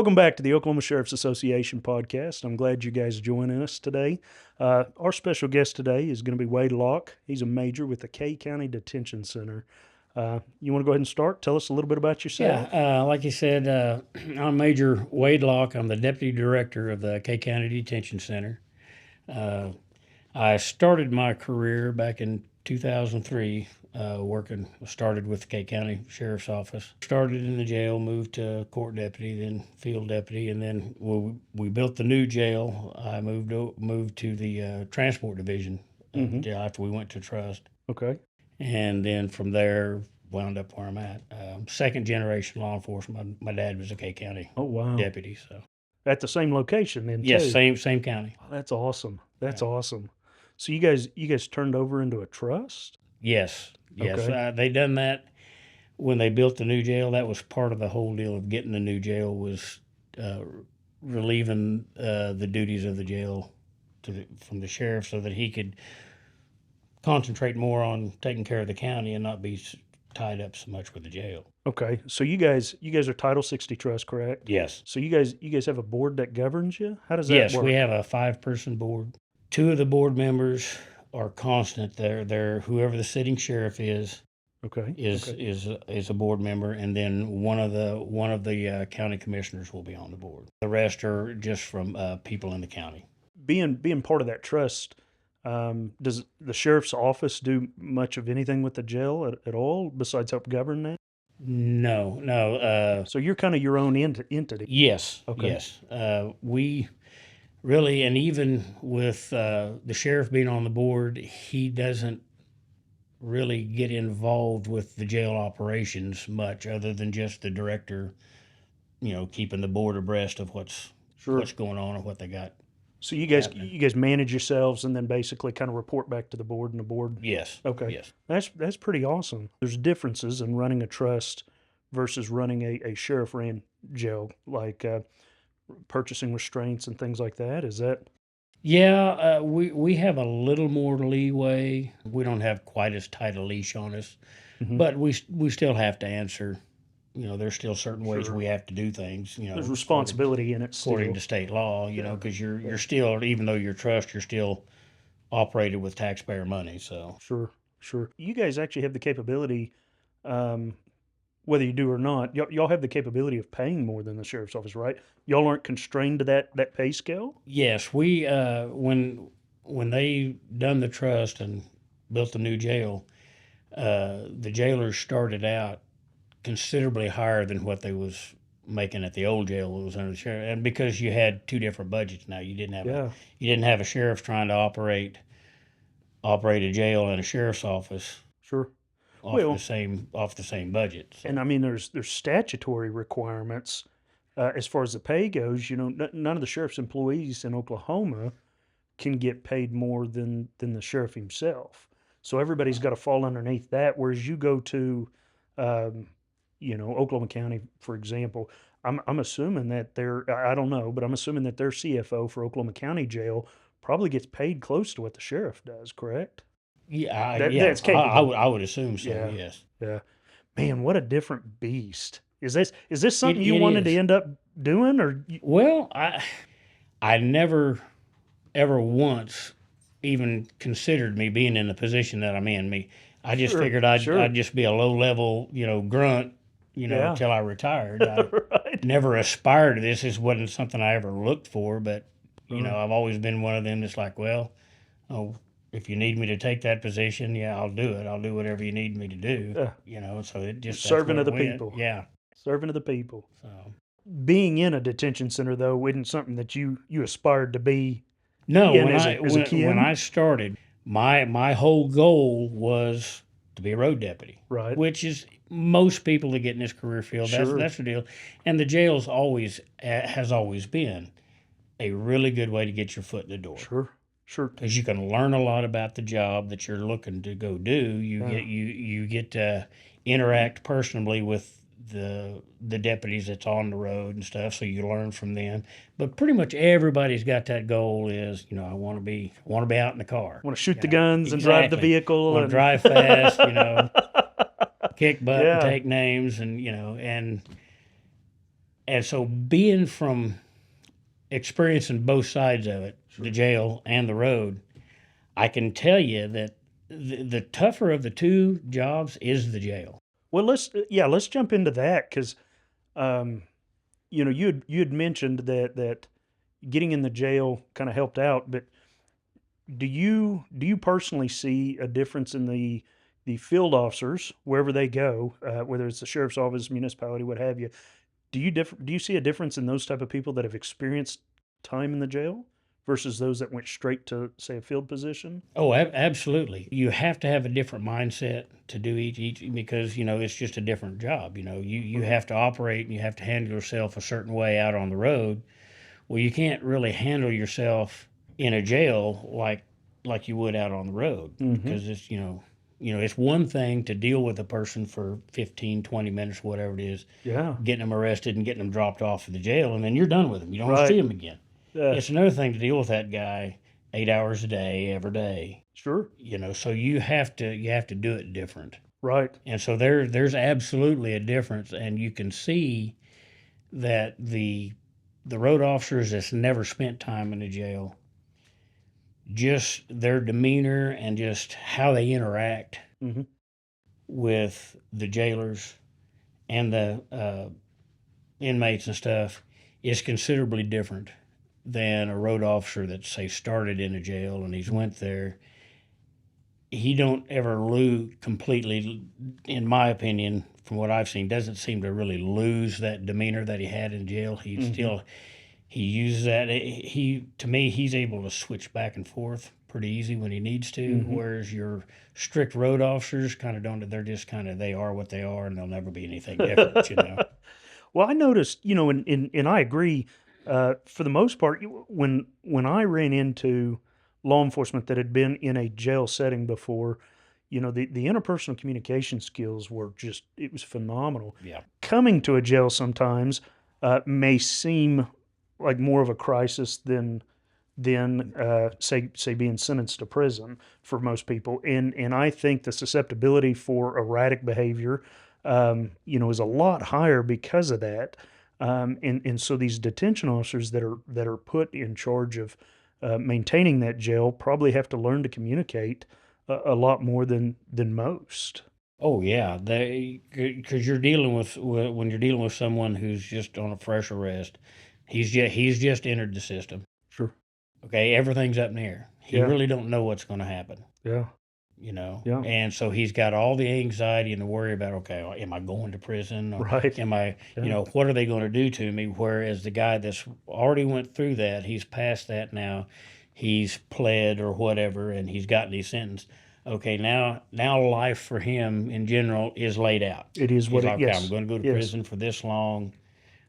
Welcome back to the Oklahoma Sheriff's Association podcast. I'm glad you guys are joining us today. Our special guest today is going to be Wade Locke. He's a major with the Kay County Detention Center. You want to go ahead and start? Tell us a little bit about yourself. Yeah, like you said, I'm Major Wade Locke. I'm the Deputy Director of the Kay County Detention Center. I started my career back in 2003 started with the Kay County Sheriff's Office. Started in the jail, moved to court deputy, then field deputy, and then we built the new jail. I moved to the transport division after we went to trust. Okay. And then from there, wound up where I'm at. Second generation law enforcement. My dad was a Kay County deputy. So at the same location then, yes, too? same county. Oh, that's awesome. That's awesome. So you guys turned over into a trust? Yes. Okay. They done that when they built the new jail. That was part of the whole deal of getting the new jail, was relieving the duties of the jail from the sheriff so that he could concentrate more on taking care of the county and not be tied up so much with the jail. Okay. So you guys are Title 60 Trust, correct? Yes. So you guys have a board that governs you? How does that work? Yes, we have a 5-person board. 2 of the board members are constant. They're whoever the sitting sheriff is. Okay. Is a board member, and then one of the county commissioners will be on the board. The rest are just from people in the county. Being part of that trust, does the sheriff's office do much of anything with the jail at all besides help govern that? No. So you're kind of your own entity. Yes. Okay. Yes. We really, and even with the sheriff being on the board, he doesn't really get involved with the jail operations much, other than just the director, keeping the board abreast of what's going on and what they got. So you guys manage yourselves and then basically kind of report back to the board, and the board. Yes. Okay. Yes. That's pretty awesome. There's differences in running a trust versus running a sheriff-ran jail, like purchasing restraints and things like that. Is that? Yeah, we have a little more leeway. We don't have quite as tight a leash on us, but we still have to answer. There's still certain ways we have to do things. There's responsibility in it according to state law. Because you're still, even though you're trust, you're still operated with taxpayer money. So sure. You guys actually have the capability, whether you do or not. Y'all have the capability of paying more than the sheriff's office, right? Y'all aren't constrained to that pay scale? Yes, we when they done the trust and built the new jail, the jailers started out considerably higher than what they was making at the old jail that was under the sheriff. And because you had 2 different budgets now, you didn't have a sheriff trying to operate a jail and a sheriff's office. Sure. Off the same budget. So. And I mean, there's statutory requirements as far as the pay goes. None of the sheriff's employees in Oklahoma can get paid more than the sheriff himself. So everybody's got to fall underneath that. Whereas you go to, Oklahoma County, for example, I'm assuming that I don't know, but I'm assuming that their CFO for Oklahoma County Jail probably gets paid close to what the sheriff does, correct? Yeah, that's capable. I would assume so. Yeah. Yes. Yeah. Man, what a different beast. Is this something you wanted to end up doing, or? Well, I never ever once even considered me being in the position that I'm in. I just figured I'd just be a low level, grunt, until I retired. I right. never aspired to this. This wasn't something I ever looked for, but I've always been one of them that's like, well, if you need me to take that position, I'll do it. I'll do whatever you need me to do. So it just serving of the people. Yeah, serving of the people. So being in a detention center though isn't something that you aspired to be. No, as a kid? When I started, my whole goal was to be a road deputy. Right. Which is most people that get in this career field. That's the deal. And the jail's has always been a really good way to get your foot in the door. Sure. Because you can learn a lot about the job that you're looking to go do. You get to interact personally with the deputies that's on the road and stuff, so you learn from them. But pretty much everybody's got that goal is, I want to be out in the car. Want to shoot the guns and drive the vehicle. Want to drive fast, kick butt and take names, and And so being from experiencing both sides of it, the jail and the road, I can tell you that the tougher of the two jobs is the jail. Well, let's jump into that because um, you had mentioned that getting in the jail kind of helped out, but do you personally see a difference in the field officers wherever they go, whether it's the sheriff's office, municipality, what have you? Do you see a difference in those type of people that have experienced time in the jail versus those that went straight to, say, a field position? Oh, absolutely. You have to have a different mindset to do each because it's just a different job. You Right. have to operate and you have to handle yourself a certain way out on the road. Well, you can't really handle yourself in a jail like you would out on the road Mm-hmm. because it's one thing to deal with a person for 15, 20 minutes, whatever it is, Yeah. getting them arrested and getting them dropped off at the jail, and then you're done with them. You don't see Right. them again. It's another thing to deal with that guy 8 hours a day, every day. Sure. So you have to do it different. Right. And so there's absolutely a difference, and you can see that the road officers that's never spent time in the jail, just their demeanor and just how they interact Mm-hmm. with the jailers and the inmates and stuff is considerably different than a road officer that say started in a jail and he's went there. He don't ever lose completely, in my opinion, from what I've seen, doesn't seem to really lose that demeanor that he had in jail. Mm-hmm. He uses that. He to me, he's able to switch back and forth pretty easy when he needs to. Mm-hmm. Whereas your strict road officers kind of don't. They're just kind of they are what they are, and they'll never be anything different. Well, I noticed, and I agree. For the most part, when I ran into law enforcement that had been in a jail setting before, the interpersonal communication skills were just, it was phenomenal. Yeah. Coming to a jail sometimes may seem like more of a crisis than say being sentenced to prison for most people, and I think the susceptibility for erratic behavior, is a lot higher because of that, and so these detention officers that are put in charge of maintaining that jail probably have to learn to communicate a lot more than most. Oh yeah, they because you're dealing with when you're dealing with someone who's just on a fresh arrest. He's just entered the system. Sure. Okay, everything's up in the air. He Yeah. really don't know what's going to happen. Yeah. Yeah. And so he's got all the anxiety and the worry about, okay, am I going to prison or Right. am I, Yeah. what are they going to do to me? Whereas the guy that's already went through that, he's past that now, he's pled or whatever, and he's gotten his sentence. Okay, now life for him in general is laid out. It is He's what it. like, okay, I'm Yes. going to go to Yes. prison for this long,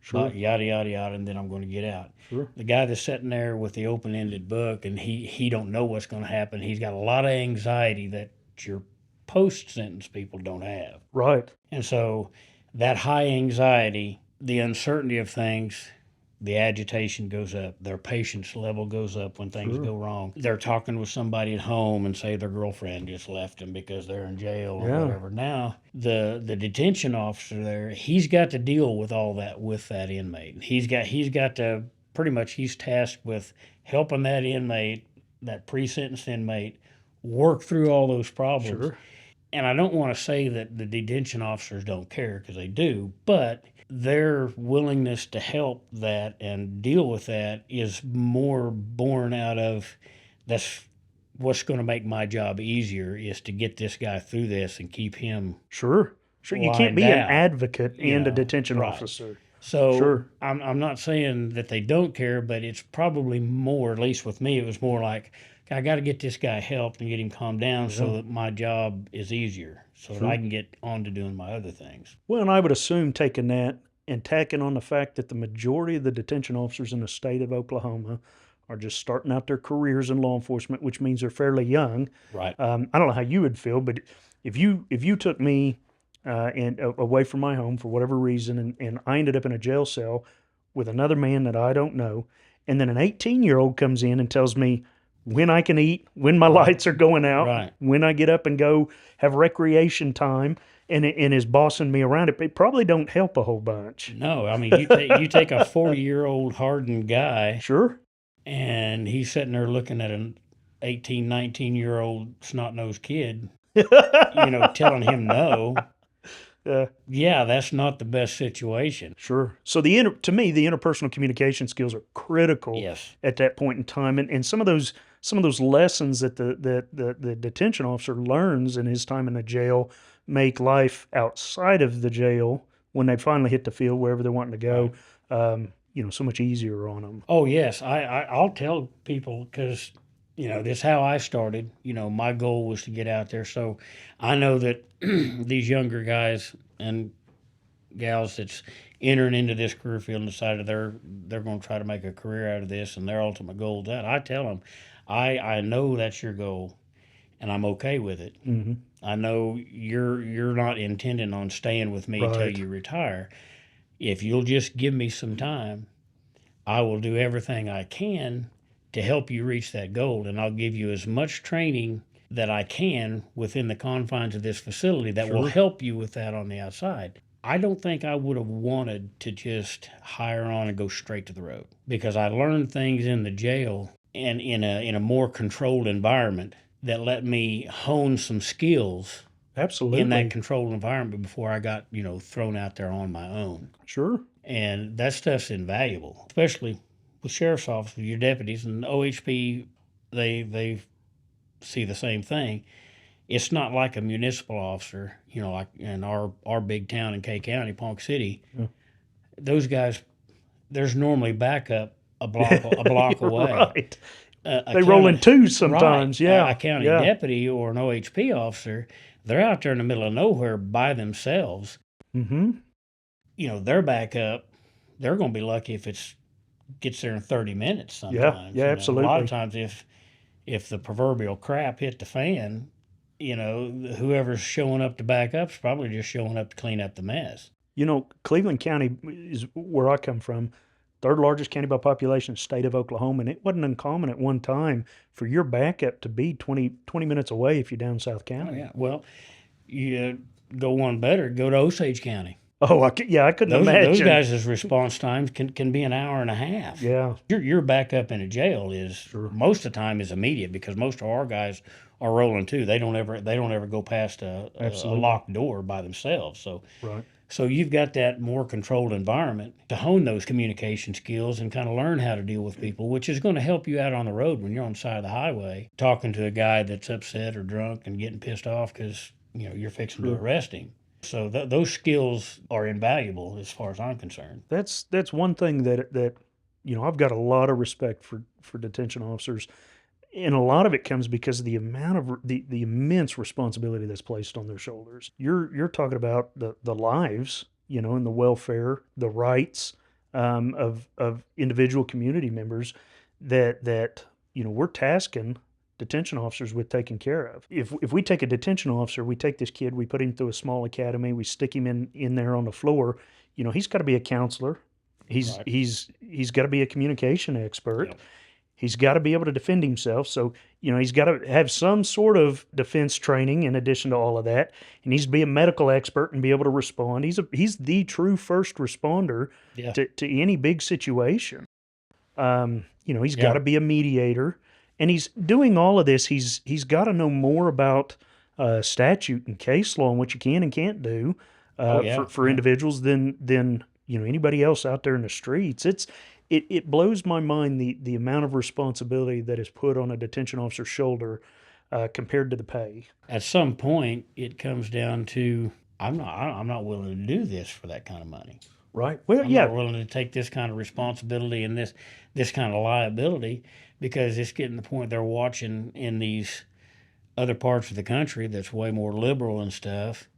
Sure. yada yada yada, and then I'm going to get out. Sure. The guy that's sitting there with the open-ended book and he don't know what's going to happen. He's got a lot of anxiety that your post-sentence people don't have. Right. And so that high anxiety, the uncertainty of things, the agitation goes up. Their patience level goes up when things Sure. go wrong. They're talking with somebody at home and say their girlfriend just left them because they're in jail or Yeah. whatever. Now, the detention officer there, he's got to deal with all that with that inmate. He's got to pretty much he's tasked with helping that inmate, that pre-sentenced inmate, work through all those problems. Sure. And I don't want to say that the detention officers don't care because they do, but their willingness to help that and deal with that is more born out of that's what's going to make my job easier is to get this guy through this and keep him Sure. Sure. You can't lined be an out, advocate and a detention right. officer. So Sure. I'm not saying that they don't care, but it's probably more, at least with me, it was more like I got to get this guy helped and get him calmed down Yeah. so that my job is easier, so that Sure. I can get on to doing my other things. Well, and I would assume taking that and tacking on the fact that the majority of the detention officers in the state of Oklahoma are just starting out their careers in law enforcement, which means they're fairly young. Right. I don't know how you would feel, but if you took me and away from my home for whatever reason, and I ended up in a jail cell with another man that I don't know, and then an 18-year-old comes in and tells me when I can eat, when my lights are going out, Right. when I get up and go have recreation time, and is bossing me around, it probably don't help a whole bunch. No, I mean, you take a 40-year-old hardened guy, Sure. and he's sitting there looking at an 18, 19-year-old snot-nosed kid, telling him no. Uh, Yeah, that's not the best situation. sure. So to me, the interpersonal communication skills are critical Yes. at that point in time, and some of those lessons that the detention officer learns in his time in the jail make life outside of the jail, when they finally hit the field wherever they're wanting to go, so much easier on them. Oh, yes. I'll tell people because, this is how I started. My goal was to get out there. So I know that these younger guys and gals that's entering into this career field and decided they're going to try to make a career out of this and their ultimate goal is that. I tell them, I know that's your goal and I'm okay with it. Mm-hmm. I know you're not intending on staying with me till Right. you retire. If you'll just give me some time, I will do everything I can to help you reach that goal, and I'll give you as much training that I can within the confines of this facility that will Sure. help you with that on the outside. I don't think I would have wanted to just hire on and go straight to the road because I learned things in the jail and in a more controlled environment that let me hone some skills in that Absolutely. controlled environment before I got, thrown out there on my own. Sure. And that stuff's invaluable, especially with sheriff's officers, your deputies, and OHP. They see the same thing. It's not like a municipal officer, like in our big town in Kay County, Ponca City. Yeah. Those guys, there's normally backup a block You're away. right. A They roll in county, twos right? sometimes. Yeah. A county Yeah. deputy or an OHP officer, they're out there in the middle of nowhere by themselves. Mm-hmm. Their backup, they're going to be lucky if it gets there in 30 minutes Yeah. sometimes. Yeah. A lot of Absolutely. times if the proverbial crap hit the fan, whoever's showing up to back up is probably just showing up to clean up the mess. Cleveland County is where I come from, third largest county by population, state of Oklahoma, and it wasn't uncommon at one time for your backup to be 20 minutes away if you're down South Oh, County. yeah. Well, you go one better, go to Osage County. Oh, I couldn't Those imagine. guys' response times can be an hour and a half. Yeah. Your backup in a jail is Sure. most of the time is immediate because most of our guys are rolling too. They don't ever go past a Absolutely. locked door by themselves. Right. So you've got that more controlled environment to hone those communication skills and kind of learn how to deal with people, which is going to help you out on the road when you're on the side of the highway talking to a guy that's upset or drunk and getting pissed off because you're fixing to Sure. arrest him. So those skills are invaluable as far as I'm concerned. That's one thing that I've got a lot of respect for detention officers, and a lot of it comes because of the amount of the immense responsibility that's placed on their shoulders. You're talking about the lives, and the welfare, the rights, of individual community members that we're tasking detention officers with taking care of. If we take a detention officer, we take this kid, we put him through a small academy, we stick him in there on the floor. He's got to be a counselor. He's Right. he's got to be a communication expert. Yep. He's got to be able to defend himself. So, he's got to have some sort of defense training in addition to all of that. He needs to be a medical expert and be able to respond. He's the true first responder Yeah. to any big situation. He's got Yeah. to be a mediator, and he's doing all of this. He's got to know more about statute and case law and what you can and can't do Oh, yeah. for Yeah. individuals than anybody else out there in the streets. It blows my mind the amount of responsibility that is put on a detention officer's shoulder compared to the pay. At some point, it comes down to I'm not willing to do this for that kind of money. Right. Well, I'm yeah. not willing to take this kind of responsibility and this kind of liability because it's getting to the point they're watching in these other parts of the country that's way more liberal and stuff.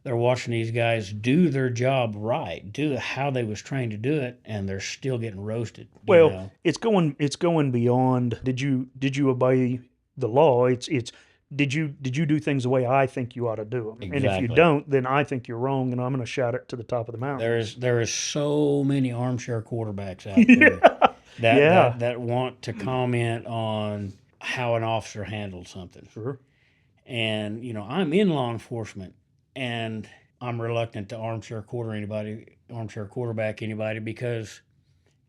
They're watching these guys do their job right, do how they was trained to do it, and they're still getting roasted. Well, it's going beyond. Did you obey the law? It's did you do things the way I think you ought to do them? And if you Exactly. don't, then I think you're wrong, and I'm going to shout it to the top of the mountain. There is so many armchair quarterbacks out there that, Yeah. that want to comment on how an officer handled something. Sure. And I'm in law enforcement and I'm reluctant to armchair quarterback anybody, because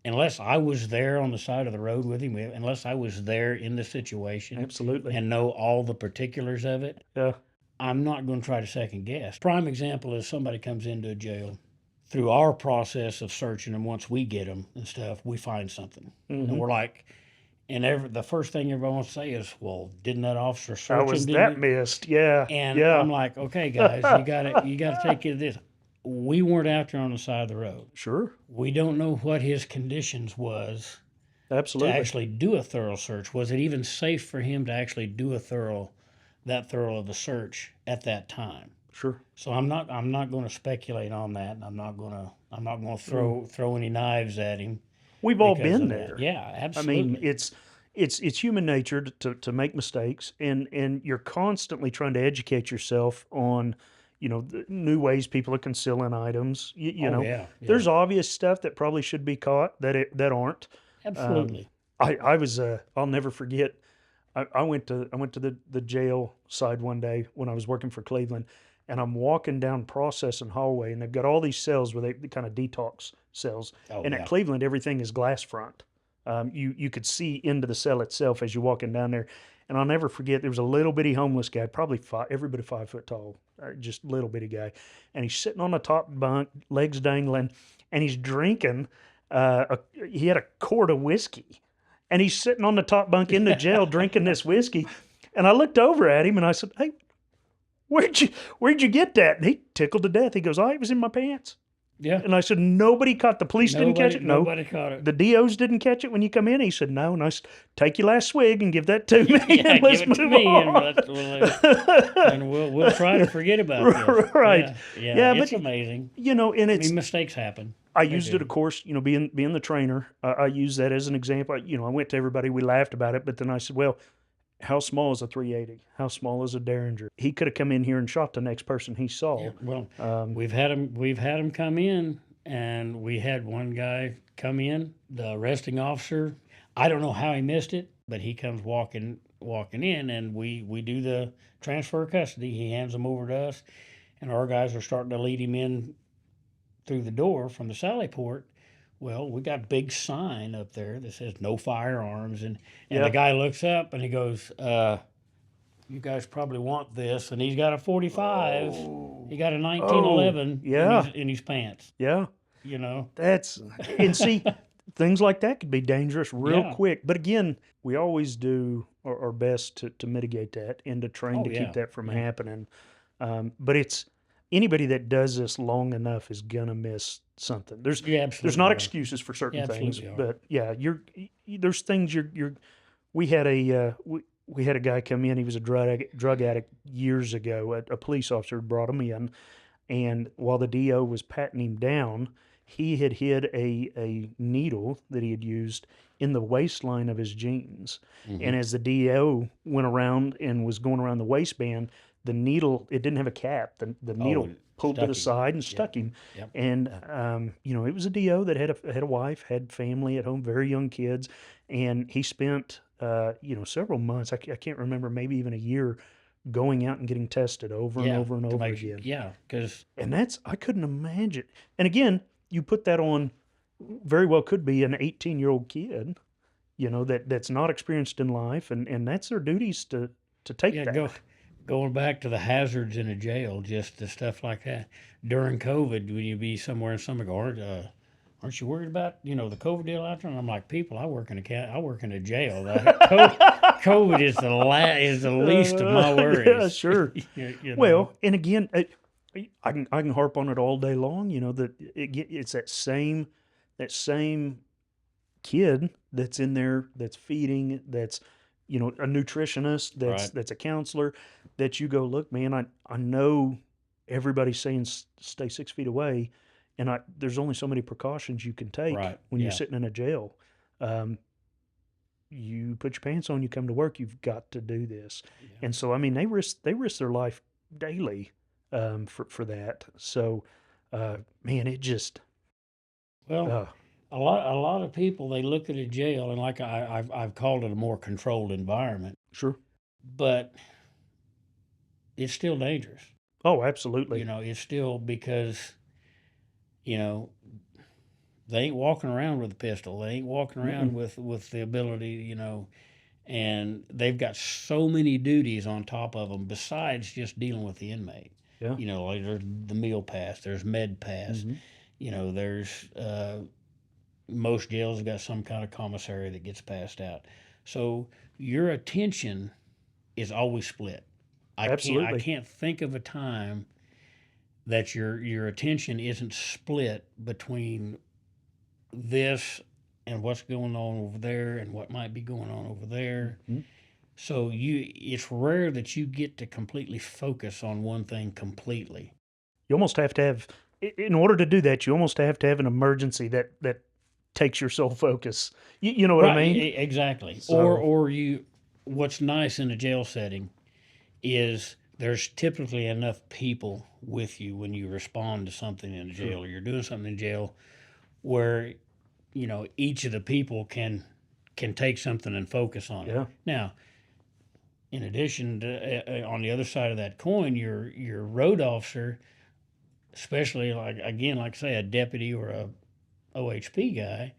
unless I was there on the side of the road with him, unless I was there in the situation Absolutely. and know all the particulars of it, Yeah. I'm not going to try to second guess. Prime example is somebody comes into a jail. Through our process of searching them, once we get them and stuff, we find something. And Hmm. we're like, the first thing everybody wants to say is, "Well, didn't that officer How search him? was Didn't that he?" missed? Yeah. And Yeah. I'm like, "Okay, guys, you gotta take it to this. We weren't out there on the side of the road. Sure. We don't know what his conditions was to Absolutely. actually do a thorough search. Was it even safe for him to actually do that thorough of a search at that time?" Sure. So I'm not going to speculate on that. I'm not going to Mm. throw any knives at him We've all because been of that. there. Yeah, I mean, absolutely. it's human nature to make mistakes, and you're constantly trying to educate yourself on, the new ways people are concealing items. Oh yeah, yeah, There's obvious stuff that probably should be caught that aren't. Um, absolutely. I was I'll never forget. I went to the jail side one day when I was working for Cleveland, and I'm walking down processing hallway, and they've got all these cells where they kind of detox cells. Oh And at yeah, Cleveland, everything is glass front. You could see into the cell itself as you're walking down there. And I'll never forget, there was a little bitty homeless guy, probably every bit of 5 foot tall, just little bitty guy, and he's sitting on the top bunk, legs dangling, and he's drinking. He had a quart of whiskey, and he's sitting on the top bunk in the jail drinking this whiskey. And I looked over at him and I said, "Hey, where'd you get that?" And he tickled to death. He goes, "Oh, it was in my pants." yeah. And I said, "Nobody caught, the police didn't catch Nobody it?" "No." nobody caught it. "The DOs didn't catch it when you come in?" He said, "No." And I said, "Take your last swig and give that to me Yeah, and give let's it to move me, and on." we'll try to forget about this. Right. Yeah, yeah. Yeah, It's but amazing. and I mean, it's, mistakes happen. I They used it, of do. course, being the trainer. I use that as an example. I went to everybody, we laughed about it, but then I said, "Well, how small is a 380? How small is a Derringer?" He could have come in here and shot the next person he Yeah. saw. Well, Um, we've had them come in, and we had one guy come in, the arresting officer. I don't know how he missed it, but he comes walking in, and we do the transfer of custody. He hands them over to us, and our guys are starting to lead him in through the door from the sally port. Well, we got a big sign up there that says "No firearms," and the yeah. guy looks up and he goes, "You guys probably want this," and he's got a 45. Oh, He got a oh, 1911 yeah, in his pants. yeah. You know. And see, things like that could be dangerous real Yeah. quick. But again, we always do our best to mitigate that and to train Oh to keep yeah. that from Yeah. happening. But it's anybody that does this long enough is gonna miss something. You There's absolutely not are. excuses for You certain things, absolutely are. but yeah, there's things you're. We had we had a guy come in. He was a drug addict years ago. A police officer brought him in, and while the DO was patting him down, he had hid a needle that he had used in the waistline of his jeans. Hmm. And as the DO went around and was going around the waistband, the needle, it didn't have a cap. The Oh, needle and pulled to the stuck him. side and Yep. stuck him. Yep. And it was a DO that had a wife, had family at home, very young kids, and he spent several months. I can't remember, maybe even a year, going out and getting tested over and Yeah. over and To over make sure. again. Yeah. Because And I couldn't imagine. And again, you put that on, very well could be an 18-year-old kid, that's not experienced in life, and that's their duties to take yeah, that. going back to the hazards in a jail, just the stuff like that. During COVID, when you be somewhere and somebody go, aren't you worried about the COVID deal out there? And I'm like, people, I work in a jail. COVID is the least of my Yeah, worries. sure. you know. Well, and again, I can harp on it all day long. That it's that same kid that's in there, that's feeding, that's a nutritionist, that's Right. that's a counselor, that you go, "Look, man, I know everybody's saying stay 6 feet away, and there's only so many precautions you can take Right. when you're Yeah. sitting in a jail. Um, you put your pants on, you come to work, you've got to do this." Yeah. And so, I mean, they risk their life daily, for that. So, man, it just, Well, uh, a lot of people, they look at a jail, and like I've called it a more controlled environment, sure. but it's still dangerous. Oh, You absolutely. know, it's still because, you know, they ain't walking around with a pistol. They ain't walking around Mm-mm. with the ability, and they've got so many duties on top of them besides just dealing with the inmate. Yeah. Like there's the meal pass, there's med pass, Hmm. there's most jails have got some kind of commissary that gets passed out. So your attention is always split. I Absolutely. can't think of a time that your attention isn't split between this and what's going on over there and what might be going on over there. Hmm. So it's rare that you get to completely focus on one thing completely. You almost have to have, in order to do that, you almost have to have an emergency that takes your sole focus. You know what I Right, mean? exactly. Or So, or you what's nice in a jail setting is there's typically enough people with you when you respond to something in sure. jail or you're doing something in jail where each of the people can take something and focus on it. Yeah. Now, in addition to on the other side of that coin, your road officer, especially like again, like say a deputy or a OHP guy,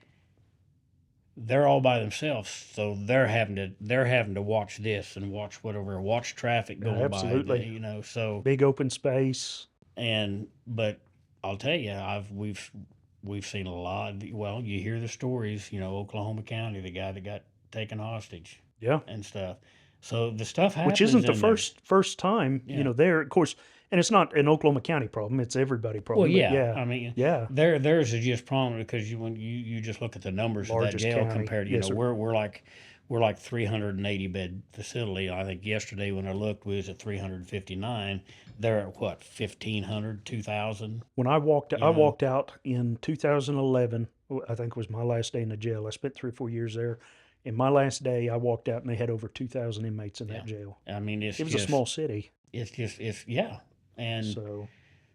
they're all by themselves, so they're having to watch this and watch whatever, watch traffic Yeah, going by. absolutely. So Big open space. but I'll tell you, we've seen a lot. Well, you hear the stories, Oklahoma County, the guy that got taken hostage Yeah. and stuff. So the stuff Which happens isn't the in there. first time, Yeah. there, of course, and it's not an Oklahoma County problem, it's everybody Well, problem, but yeah. yeah. I mean, Yeah. theirs is just prominent because when you just look at the numbers of that Largest jail county. compared, Yes, sir. we're like 380 bed facility. I think yesterday when I looked, we was at 359. They're at what, 1,500, 2,000. When You I know, walked out in 2011. I think was my last day in the jail. I spent 3 or 4 years there. In my last day, I walked out and they had over 2,000 inmates in yeah. that jail. I mean, It was a small city, it's yeah, and so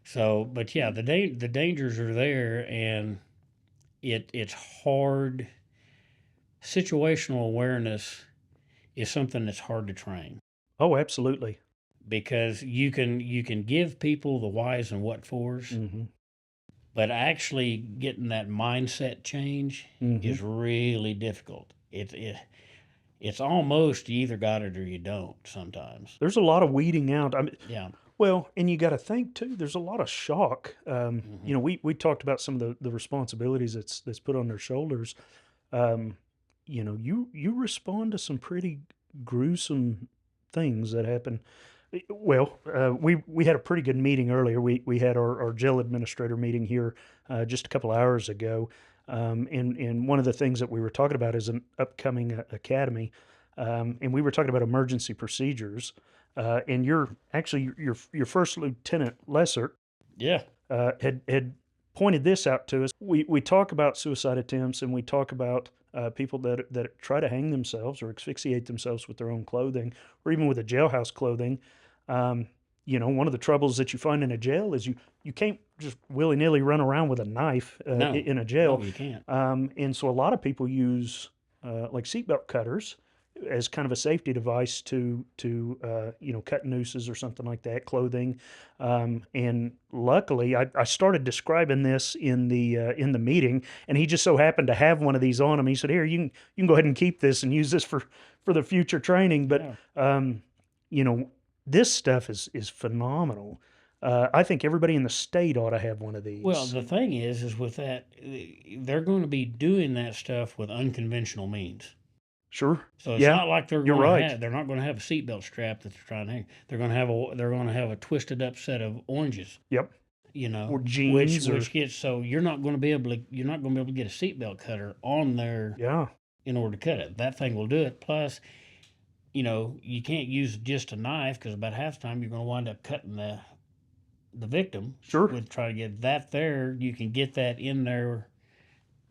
so, but yeah, the dangers are there, and it's hard. Situational awareness is something that's hard to train oh, absolutely. because you can give people the whys and what fors, Hmm. but actually getting that mindset change Hmm. is really difficult. It's almost you either got it or you don't sometimes. There's a lot of weeding out. I mean, Yeah. well, and you got to think too. There's a lot of shock. Hmm. We talked about some of the responsibilities that's put on their shoulders. Um, you respond to some pretty gruesome things that happen. Well, we had a pretty good meeting earlier. We had our jail administrator meeting here just a couple hours ago, and one of the things that we were talking about is an upcoming academy, and we were talking about emergency procedures. And your first lieutenant Lesser Yeah. had pointed this out to us. We talk about suicide attempts and we talk about people that try to hang themselves or asphyxiate themselves with their own clothing or even with a jailhouse clothing. Um, one of the troubles that you find in a jail is you can't just willy nilly run around with a knife No. in a No, jail. you can't. And so a lot of people use like seatbelt cutters as kind of a safety device to cut nooses or something like that, clothing. And luckily, I started describing this in the meeting, and he just so happened to have one of these on him. He said, "Here, you can go ahead and keep this and use this for the future training." But Yeah. um, you know, this stuff is phenomenal. I think everybody in the state ought to have one of Well, these. the thing is with that, they're going to be doing that stuff with unconventional means. Sure, So it's yeah, not like you're right. they're not going to have a seatbelt strap that they're trying to hang. They're going to have a twisted up set of oranges, Yep, or which jeans or gets, so you're not going to be able to get a seatbelt cutter on there yeah, in order to cut it. That thing will do it. Plus, you can't use just a knife because about half the time you're going to wind up cutting the victim sure, with trying to get that there. You can get that in there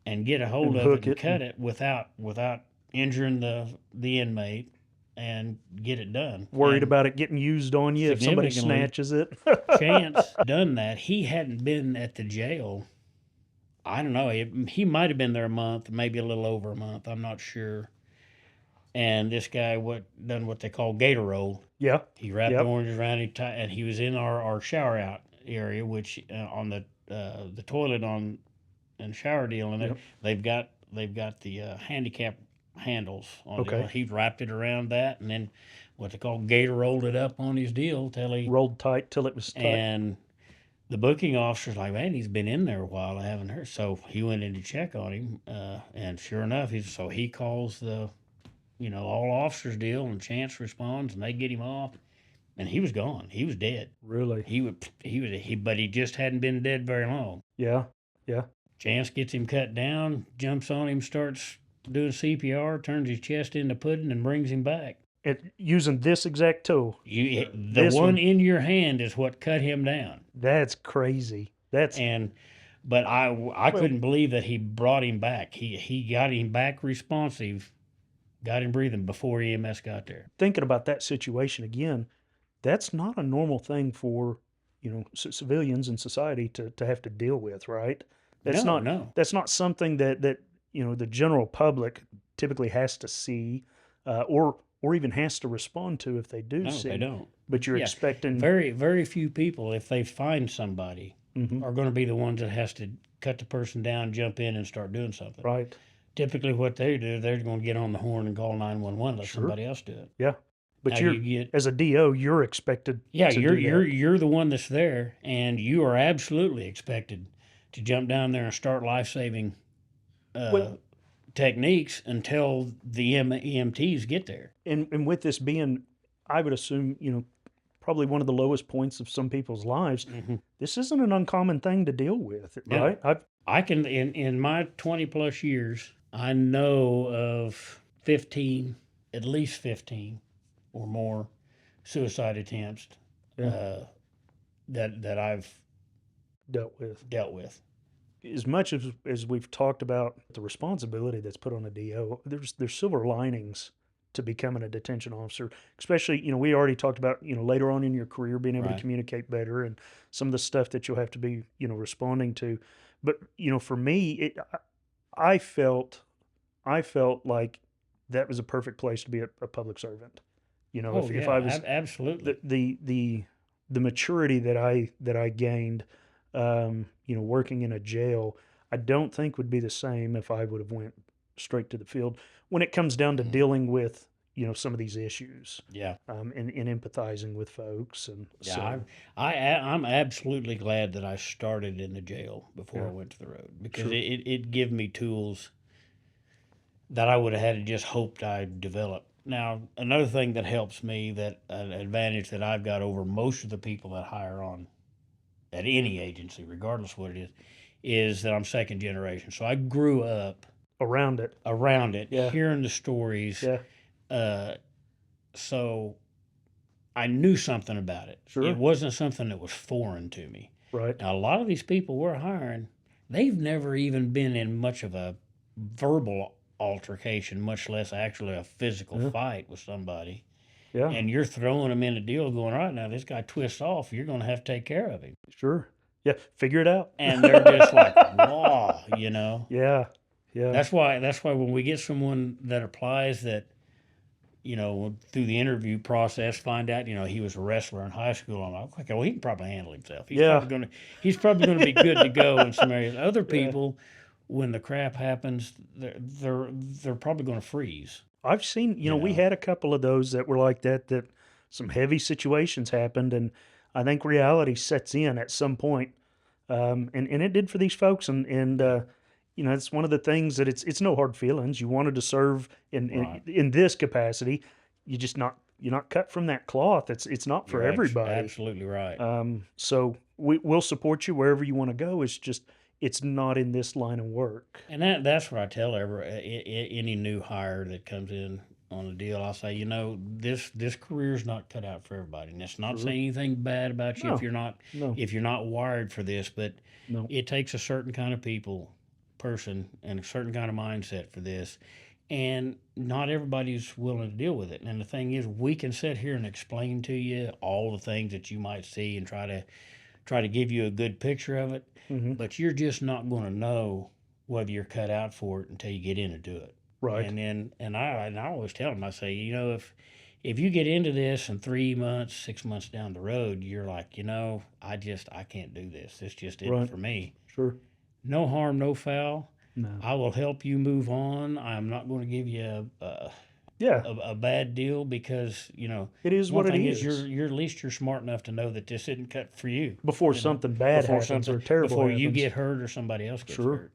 and get a hold and of it hook and it. cut it without injuring the inmate and get it done. Worried And about it getting used on you if somebody significantly, snatches it. Chance done that. He hadn't been at the jail. I don't know. He might have been there a month, maybe a little over a month. I'm not sure. and this guy done what they call gator roll. Yeah. He wrapped the Yep. oranges around it, and he was in our shower out area, which on the toilet on and shower deal in it, Yep. they've got the handicap handles on the. Okay. He wrapped it around that, and then what they call gator rolled it up on his deal till he. Rolled tight till it was tight. And the booking officer's like, man, he's been in there a while. I haven't heard. So he went in to check on him, and sure enough, he calls the, all officers deal, and Chance responds, and they get him off, and he was gone. He was dead. Really? But he just hadn't been dead very long. Yeah. Yeah. Chance gets him cut down, jumps on him, starts doing CPR, turns his chest into pudding, and brings him back. Using this exact tool. The This one one. in your hand is what cut him down. That's crazy. But I couldn't believe that he brought him back. He got him back responsive, got him breathing before EMS got there. Thinking about that situation again. That's not a normal thing for, civilians in society to have to deal with, right? That's No, not no, that's not something that the general public typically has to see, or even has to respond to if they do no, see. they don't. But you're Yeah, expecting. very, very few people, if they find somebody, Mhm. are going to be the ones that has to cut the person down, jump in, and start doing something. Right. Typically, what they do, they're going to get on the horn and call 911, let Sure. somebody else do it. Yeah. But Now you get, as a DO, you're expected yeah, to you're do you're that. you're the one that's there, and you are absolutely expected to jump down there and start life saving Well, techniques until the EMTs get there. and with this being, I would assume, probably one of the lowest points of some people's lives, Mm-hmm. this isn't an uncommon thing to deal with, No. right? I can in my 20 plus years, I know of 15, at least 15 or more suicide attempts Yeah. that I've dealt with. dealt with. As much as we've talked about the responsibility that's put on a DO, there's silver linings to becoming a detention officer. Especially, we already talked about, later on in your career being able to Right. communicate better and some of the stuff that you'll have to be, responding to. But, for me, I felt I felt like that was a perfect place to be a public servant. Oh If yeah, I was absolutely. the maturity that I gained, working in a jail, I don't think would be the same if I would have went straight to the field when it comes down to Mhm. dealing with some of these issues, Yeah, and empathizing with folks, and yeah. so I'm absolutely glad that I started in the jail before I yeah, went to the road because sure, it gave me tools that I would have had to just hoped I'd develop. Now, another thing that helps me, that an advantage that I've got over most of the people that hire on at any agency, regardless of what it is that I'm second generation. So I grew up around it, around it, yeah, hearing the stories. yeah, Uh, so I knew something about it. It sure, wasn't something that was foreign to me. right, Now, a lot of these people we're hiring, they've never even been in much of a verbal altercation, much less actually a physical yeah, fight with somebody. yeah, And you're throwing them in a deal going, right now, this guy twists off, you're going to have to take care of him. sure, yeah, figure it out, And they're just like, wow, you know. yeah, yeah, That's why when we get someone that applies that, through the interview process, find out, he was a wrestler in high school. I'm like, okay, well, he can probably handle himself. yeah, He's probably gonna be good to go in some areas. Other yeah. people, when the crap happens, they're probably gonna freeze. I've seen, You we know, had a couple of those that were like that some heavy situations happened, and I think reality sets in at some point. And it did for these folks, and it's one of the things that it's no hard feelings. You wanted to serve in right? in this capacity. You're not cut from that cloth. It's not for You're everybody. absolutely right. So we'll support you wherever you want to go. It's not in this line of work. And that's what I tell any new hire that comes in on a deal. I say, this career's not cut out for everybody. And it's not Sure. saying anything bad about you No, no, if you're not wired for this, but no. it takes a certain kind of person and a certain kind of mindset for this. And not everybody's willing to deal with it. And the thing is, we can sit here and explain to you all the things that you might see and try to give you a good picture of it, Hmm. but you're just not going to know whether you're cut out for it until you get in and do it. Right. And I always tell them, I say, if you get into this and 3 months, 6 months down the road, you're like, I can't do this. This just isn't Right. for me. Sure. No harm, no foul. No. I will help you move on. I'm not going to give you Yeah. a bad deal because It is one what it thing is is. you're at least you're smart enough to know that this isn't cut for you. Before something bad Before happens something or terrible before you happens. get hurt or somebody else gets Sure. hurt.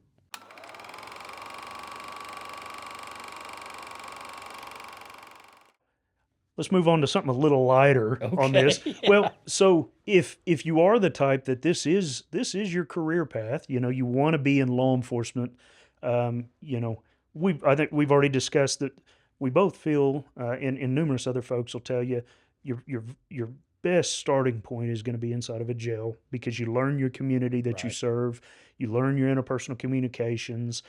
Let's move on to something a little lighter on this. Okay. Well, so if you are the type that this is your career path, you want to be in law enforcement. You know, I think we've already discussed that we both feel, and numerous other folks will tell you, your best starting point is going to be inside of a jail because you learn your community that you Right. serve, you learn your interpersonal communications,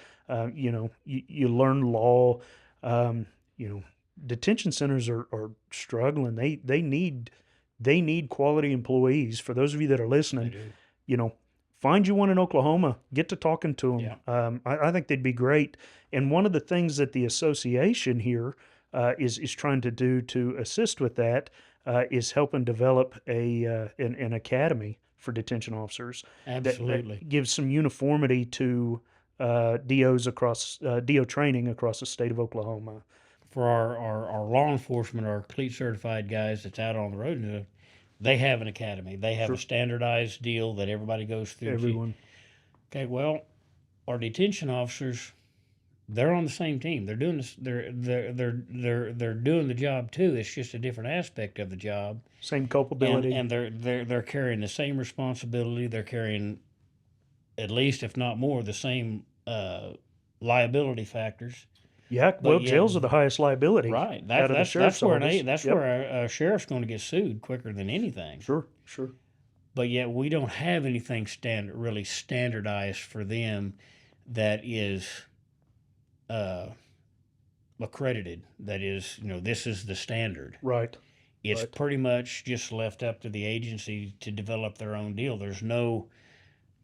you learn law. Um, you know, detention centers are struggling. They need quality employees. For those of you that are They listening, do. you know, find you one in Oklahoma. Get to talking to them. Yeah. I think they'd be great. And one of the things that the association here is trying to do to assist with that is helping develop an academy for detention officers Absolutely. that gives some uniformity to DO training across the state of Oklahoma. For our law enforcement, our CLEAT certified guys that's out on the road, they have an academy. They have a Sure. standardized deal that everybody goes through. Everyone. Okay, well, our detention officers, they're on the same team. They're doing this. They're doing the job too. It's just a different aspect of the job, Same and culpability. and they're carrying the same responsibility. They're carrying at least, if not more, the same liability factors. Yeah, But well, yet, jails are the highest liability right? out of the sheriff's office. That's Yep. where a sheriff's going to get sued quicker than anything. Sure, sure. But yet we don't have anything really standardized for them that is uh, accredited. That is, this is the standard. Right. It's Right. pretty much just left up to the agency to develop their own deal. There's no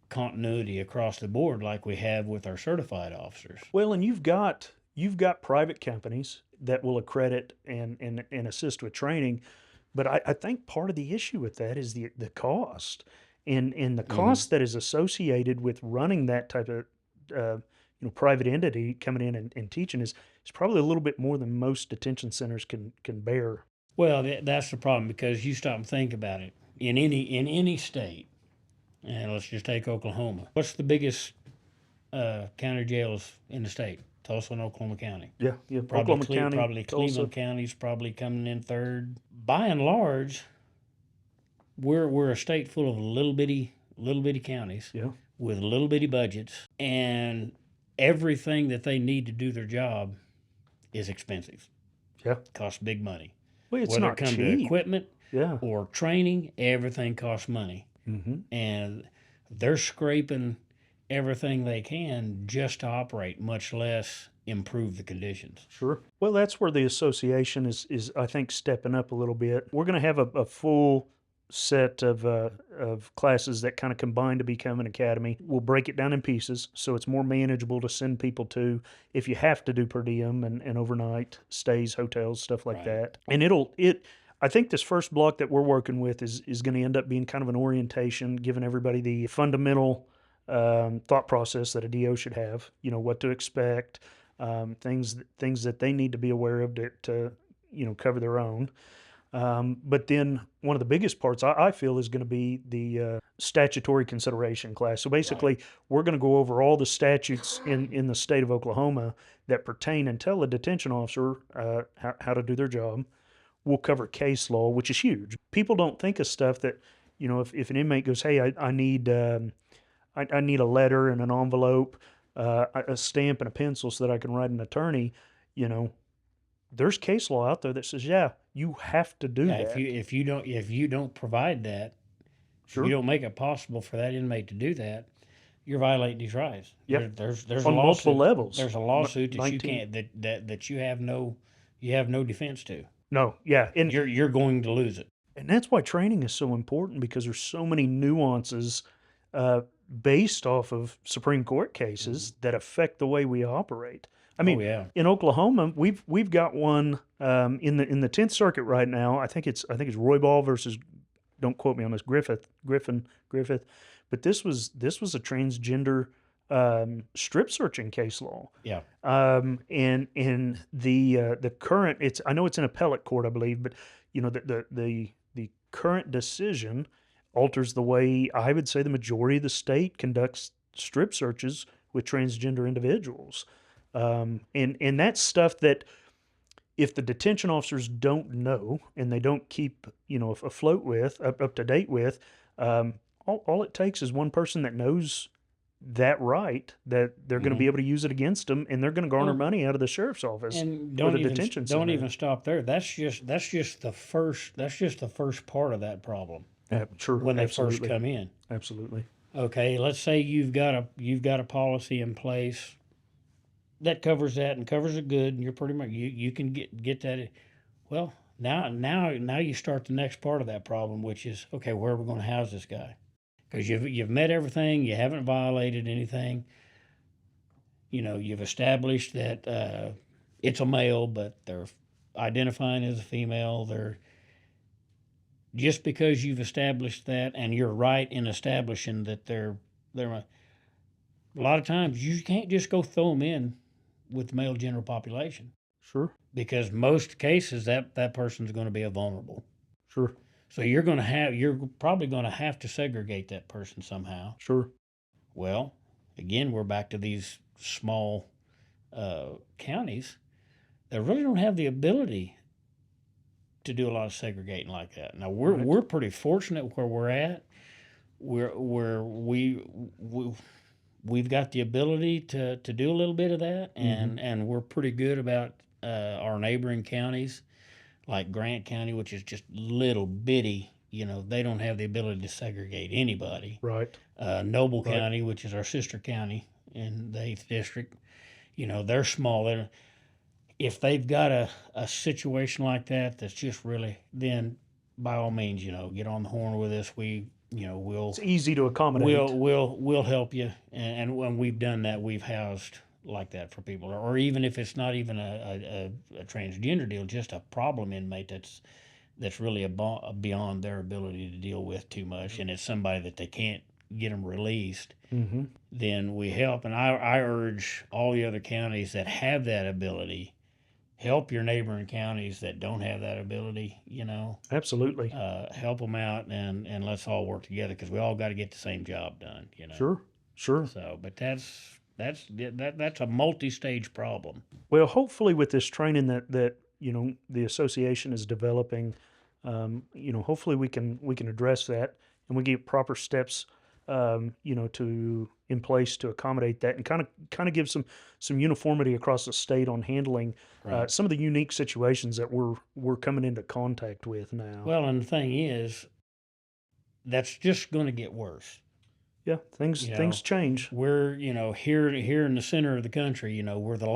continuity across the board like we have with our certified officers. Well, and you've got private companies that will accredit and assist with training, but I think part of the issue with that is the cost and the Mm-hmm. cost that is associated with running that type of private entity coming in and teaching is probably a little bit more than most detention centers can bear. Well, that's the problem because you stop and think about it. In any state, and let's just take Oklahoma. What's the biggest county jails in the state? Tulsa and Oklahoma County. Yeah, yeah. Oklahoma County, Probably Tulsa. Cleveland County's probably coming in third. By and large, we're a state full of little bitty counties Yeah, with little bitty budgets, and everything that they need to do their job is expensive. yeah. Costs big money. Well, it's Whether not it comes to cheap. equipment Yeah. or training, everything costs money. Mm-hmm. And they're scraping everything they can just to operate, much less improve the conditions. Sure. Well, that's where the association is I think stepping up a little bit. We're going to have a full set of classes that kind of combine to become an academy. We'll break it down in pieces so it's more manageable to send people to if you have to do per diem and overnight stays, hotels, stuff like Right. that. And I think this first block that we're working with is going to end up being kind of an orientation, giving everybody the fundamental thought process that a DO should have. What to expect, things that they need to be aware of to cover their own. But then one of the biggest parts I feel is going to be the statutory consideration class. So basically, we're going to go over all the statutes in the state of Oklahoma that pertain and tell a detention officer how to do their job. We'll cover case law, which is huge. People don't think of stuff that, if an inmate goes, hey, I need I need a letter and an envelope, a stamp and a pencil so that I can write an attorney, there's case law out there that says, yeah, you have to do Yeah, that. if you don't provide that, if Sure. you don't make it possible for that inmate to do that, you're violating these rights. Yeah. There's a On multiple lawsuit. levels. There's a lawsuit that you 19. can't that you have no defense to. No, yeah. You're going to lose it. And that's why training is so important because there's so many nuances based off of Supreme Court cases that affect the way we operate. I Oh mean, yeah. in Oklahoma, we've got one in the 10th Circuit right now. I think it's Roybal versus, don't quote me on this, Griffith, but this was a transgender strip searching case law. Yeah. And the current, it's, I know it's in appellate court, I believe, but the current decision alters the way I would say the majority of the state conducts strip searches with transgender individuals. And that's stuff that if the detention officers don't know and they don't keep afloat with, up to date with, all it takes is one person that knows that right, that they're going to be Hmm. able to use it against them, and they're going to garner Well, money out of the sheriff's office and or the detention don't center. even stop there. That's just the first part of that problem Sure, when they first absolutely, come in. absolutely. Okay, let's say you've got a policy in place that covers that and covers it good, and you're pretty much you can get that. Well, now you start the next part of that problem, which is okay, where are we going to house this guy? Because you've met everything, you haven't violated anything. You've established that it's a male, but they're identifying as a female. They're just because you've established that, and you're right in establishing that they're a lot of times you can't just go throw them in with the male general population Sure, because most cases that person's going to be a vulnerable. sure, So you're probably going to have to segregate that person somehow. sure. Well, again, we're back to these small counties that really don't have the ability to do a lot of segregating like that. Now we're Right. we're pretty fortunate where we're at. We we've got the ability to do a little bit of that, Mm-hmm. and we're pretty good about our neighboring counties, like Grant County, which is just little bitty. They don't have the ability to segregate anybody. Right. Noble Right. County, which is our sister county in the 8th district, they're small. If they've got a situation like that that's just really, then by all means, get on the horn with us. We'll It's easy to we'll accommodate. we'll we'll help you, and when we've done that, we've housed like that for people, or even if it's not even a transgender deal, just a problem inmate that's really beyond their ability to deal with too much, and it's somebody that they can't get them released, Mm-hmm. then we help. And I urge all the other counties that have that ability, help your neighboring counties that don't have that ability. Absolutely. Help them out, and let's all work together because we all got to get the same job done. Sure. Sure. So, but that's a multi-stage problem. Well, hopefully, with this training that the association is developing, hopefully we can address that, and we get proper steps, to in place to accommodate that, and kind of give some uniformity across the state on handling Right. some of the unique situations that we're coming into contact with now. Well, and the thing is, that's just going to get worse. Yeah, things You things know, change. we're here in the center of the country. We're the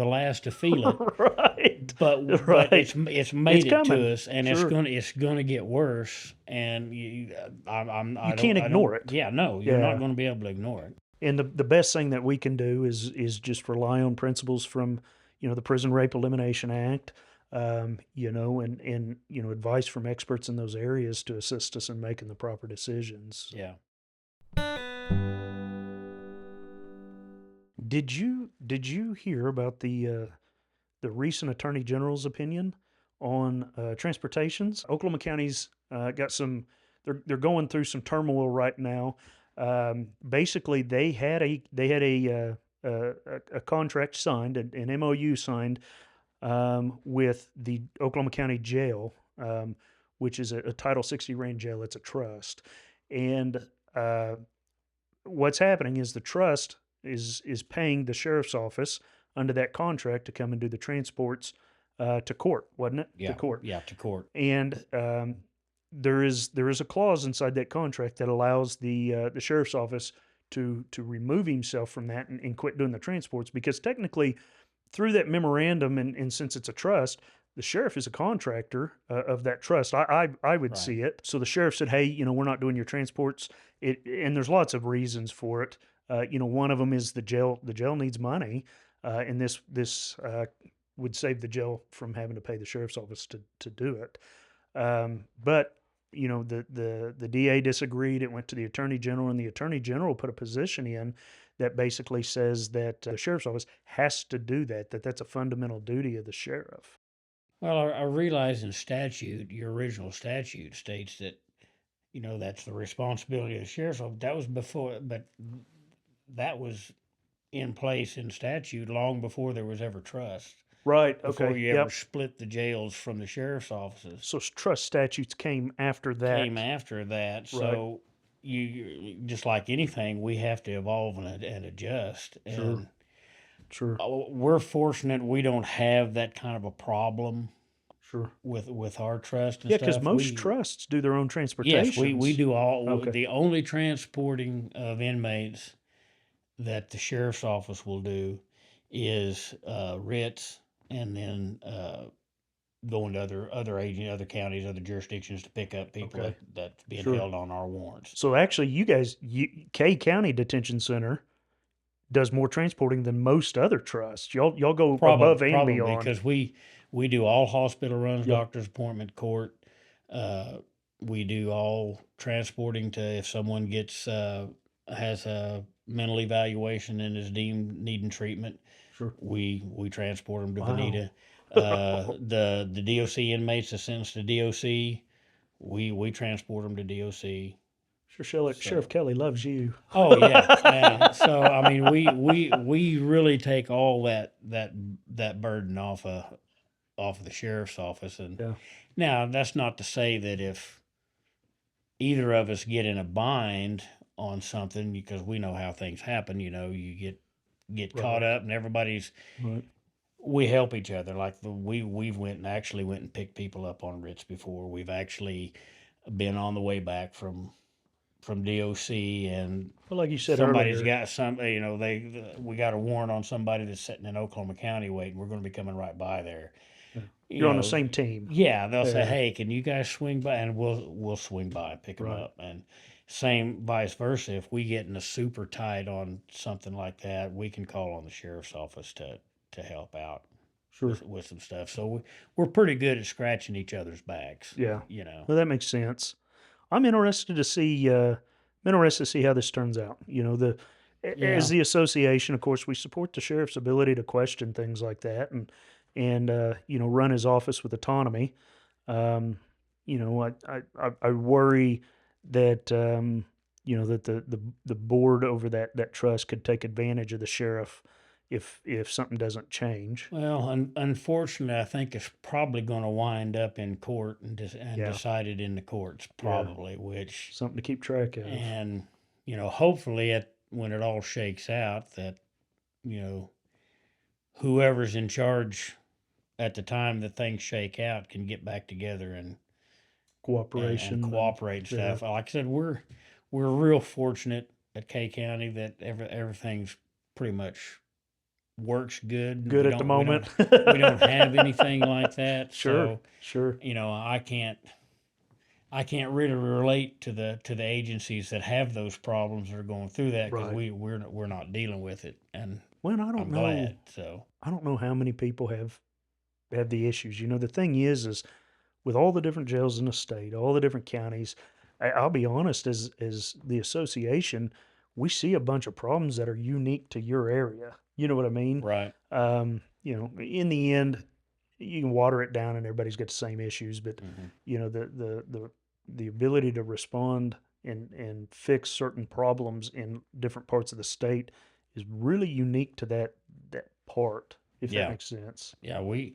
last to feel it, Right. but Right. it's It's made it coming. to us, and Sure. it's gonna get worse. And You can't I don't. ignore it. Yeah, no, you're not Yeah. going to be able to ignore it. And the best thing that we can do is just rely on principles from the Prison Rape Elimination Act, and advice from experts in those areas to assist us in making the proper decisions. Yeah. Did you hear about the recent Attorney General's opinion on transportations? Oklahoma County's got some. They're going through some turmoil right now. Basically, they had a contract signed, an MOU signed, with the Oklahoma County Jail, which is a Title 60 ran jail. It's a trust, and what's happening is the trust is paying the sheriff's office under that contract to come and do the transports to court, wasn't it? To Yeah. court. Yeah. To court. And there is a clause inside that contract that allows the sheriff's office to remove himself from that and quit doing the transports, because technically through that memorandum, and since it's a trust, the sheriff is a contractor of that trust. I would Right. see it. So the sheriff said, "Hey, we're not doing your transports." And there's lots of reasons for it. One of them is the jail. The jail needs money. and this would save the jail from having to pay the sheriff's office to do it. But the DA disagreed. It went to the attorney general, and the attorney general put a position in that basically says that the sheriff's office has to do that. That's a fundamental duty of the sheriff. Well, I realize in statute, your original statute states that that's the responsibility of the sheriff's office. That was before, but that was in place in statute long before there was ever trust. Right. Before Okay. you ever Yep. split the jails from the sheriff's offices, So trust statutes came after came that. after that. Right. So you just like anything, we have to evolve and adjust. Sure. And Sure. we're fortunate we don't have that kind of a problem Sure. with our trust and Yeah, because stuff. most trusts do their own Yes, we transportations. do all Okay. the only transporting of inmates that the sheriff's office will do is writs, and then going to other counties, other jurisdictions to pick up people Okay. that's being Sure. held on our warrants. So actually, Kay County Detention Center does more transporting than most other trusts. Y'all go above and Probably beyond. because we do all hospital runs, Yep. doctor's appointment, court. We do all transporting to if someone has a mental evaluation and is deemed needing treatment. Sure. We transport them to Wow. Bonita. The DOC inmates are sentenced to DOC. We transport them to DOC. Sure, Sheriff Kelly loves you. Oh yeah. So I mean, we really take all that burden off of the sheriff's office. And Yeah. now that's not to say that if either of us get in a bind on something, because we know how things happen, you get caught up, and everybody's Right. we help each other. Like we've went and picked people up on writs before. We've actually been on the way back from DOC, and Well, like you said somebody's earlier. got we got a warrant on somebody that's sitting in Oklahoma County waiting. We're going to be coming right by there. Yeah. You You're on the know, same team. yeah, they'll say, Yeah. "Hey, can you guys swing by?" And we'll swing by and pick them Right. up. And same vice versa. If we get in a super tight on something like that, we can call on the sheriff's office to help out Sure. with some stuff. So we're pretty good at scratching each other's backs. Yeah. You know. Well, that makes sense. I'm interested to see. I'm interested to see how this turns out. As Yeah. the association, of course, we support the sheriff's ability to question things like that, and run his office with autonomy. Um, I worry that that the board over that trust could take advantage of the sheriff if something doesn't change. Well, unfortunately, I think it's probably going to wind up in court and Yeah. decided in the courts, probably, which, Something to keep track of. and, hopefully when it all shakes out, that, whoever's in charge at the time that things shake out can get back together and Cooperation. cooperate and yeah. stuff. Like I said, we're real fortunate at Kay County that everything's pretty much works good. Good at the moment. We don't have anything like that. Sure. So, Sure. I can't really relate to the agencies that have those problems that are going through that, because Right. we're not dealing with it, and Well, I I'm don't know. glad. So I don't know how many people have the issues. The thing is with all the different jails in the state, all the different counties, I'll be honest, as the association, we see a bunch of problems that are unique to your area. You know what I mean? right, In the end, you can water it down and everybody's got the same issues, but hmm the ability to respond and fix certain problems in different parts of the state is really unique to that part, if that yeah, makes sense. yeah. We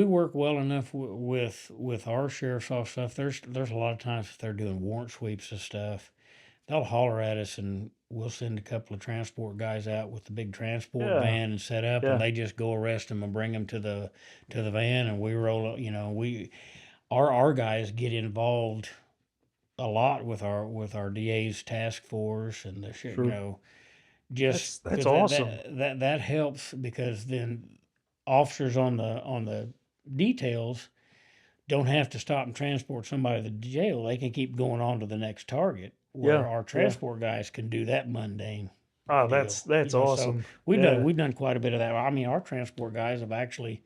work well enough with our sheriff's office stuff. There's a lot of times if they're doing warrant sweeps and stuff, they'll holler at us, and we'll send a couple of transport guys out with the big transport Yeah. van and set up, Yeah. and they just go arrest them and bring them to the van, and we roll. Our guys get involved a lot with our DA's task force and the shit. Sure. Just That's 'cause awesome. that helps, because then officers on the details don't have to stop and transport somebody to the jail. They can keep going on to the next target, where Yeah. our Yeah. transport guys can do that mundane Oh, deal. that's So awesome. we've done Yeah. we've done quite a bit of that. I mean, our transport guys have actually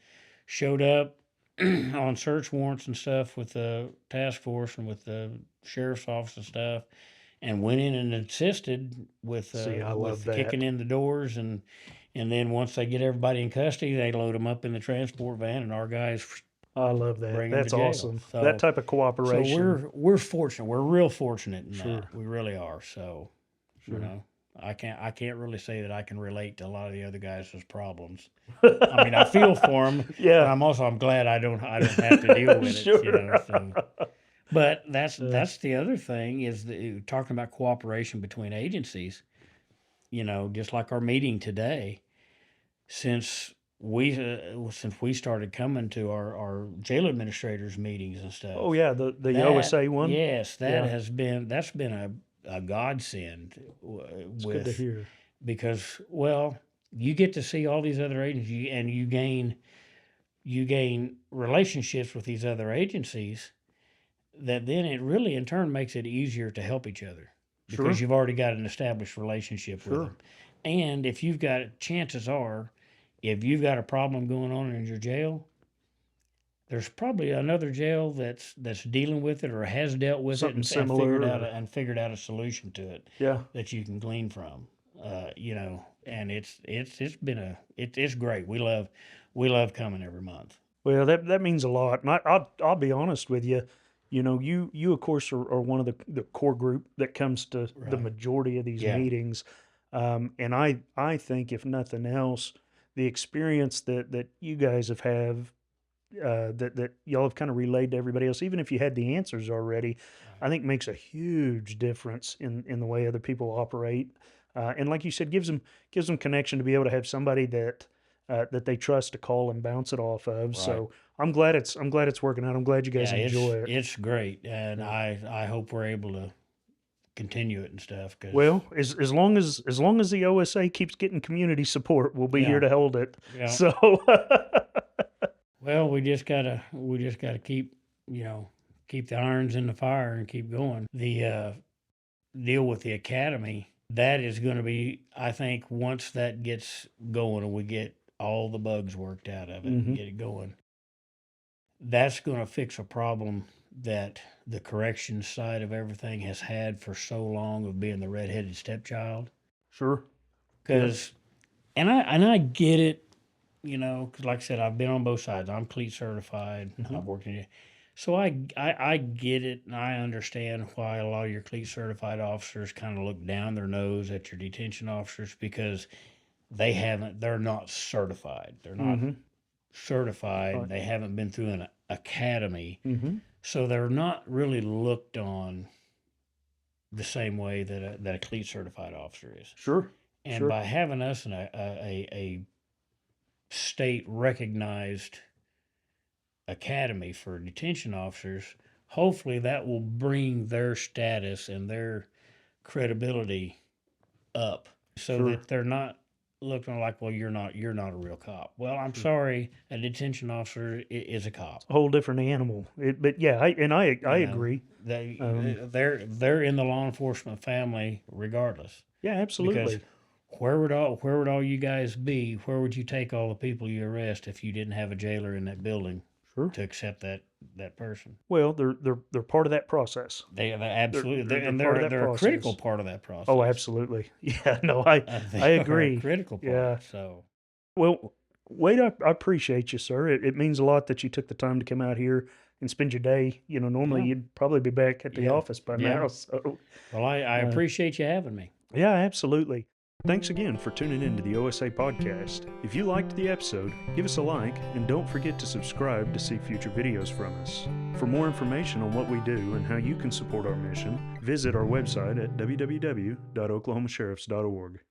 showed up on search warrants and stuff with the task force and with the sheriff's office and stuff, and went in and assisted See, I love with that. kicking in the doors, and then once they get everybody in custody, they load them up in the transport van, and our guys I love that. bring them to That's jail. awesome. That So type of so cooperation. we're fortunate. We're real fortunate in Sure. that. We really are. So you Sure. know, I can't really say that I can relate to a lot of the other guys' problems. I mean, I feel for them, but Yeah. I'm glad I don't have to deal with it. You Sure. know, so. But Uh, that's the other thing is talking about cooperation between agencies. You know, just like our meeting today, since we started coming to our jail administrators meetings and oh stuff, yeah, the OSA one. that Yeah, has been that's been a godsend it's good to with hear. because well you get to see all these other agencies and you gain relationships with these other agencies that then it really in turn makes it easier to help each other because Sure. you've already got an established relationship with Sure. them. And if you've got chances are, if you've got a problem going on in your jail, there's probably another jail that's dealing with it or has dealt with it Something and figured similar. out Or, a solution to it yeah. that you can glean from. And it's great. We love coming every month. Well, that means a lot, and I'll be honest with you. You know, you of course are one of the core group that comes to the Right. majority of these Yeah. meetings, and I think if nothing else, the experience that you guys have that y'all have kind of relayed to everybody else, even if you had the answers already, Right. I think makes a huge difference in the way other people operate. And like you said, gives them connection to be able to have somebody that they trust to call and bounce it off of. Right. So I'm glad it's working out. I'm glad you guys Yeah, enjoy it. it's great, and Yeah. I hope we're able to continue it and stuff. Cause Well, as long as the OSA keeps getting community support, we'll be here yeah, to hold it. yeah. So Well, we just gotta keep the irons in the fire and keep going. The deal with the academy that is going to be, I think, once that gets going and we get all the bugs worked out of it and hmm get it going, that's going to fix a problem that the corrections side of everything has had for so long of being the redheaded stepchild. sure. Yep. Because and I get it, because like I said, I've been on both sides. I'm cleat certified. hmm I've worked in it. So I get it and I understand why a lot of your cleat certified officers kind of look down their nose at your detention officers because they're not certified. They're not hmm certified. Right. They haven't been through an academy. hmm So they're not really looked on the same way that a cleat certified officer is. Sure. And Sure. by having us in a state recognized academy for detention officers, hopefully that will bring their status and their credibility up so Sure. that they're not looking like, well, you're not a real cop. Well, I'm Sure. sorry, a detention officer is a cop. A whole different animal. But yeah, I You know, agree. they Um, they're in the law enforcement family regardless. yeah, Because absolutely. where would all you guys be? Where would you take all the people you arrest if you didn't have a jailer in that building Sure. to accept that person? Well, they're part of that process. They're They're absolutely they're, they're and part of that they're a critical process. part of that Oh, process. absolutely. Yeah. No, I They I are a agree. critical part. Yeah. So Well, Wade, I appreciate you, sir. It means a lot that you took the time to come out here and spend your day. You know, normally yeah, you'd probably be back at the yeah, office by yeah. now. So, Well, I uh, appreciate you having me. yeah, absolutely. Thanks again for tuning in to the OSA podcast. If you liked the episode, give us a like and don't forget to subscribe to see future videos from us. For more information on what we do and how you can support our mission, visit our website at www.oklahomasheriffs.org.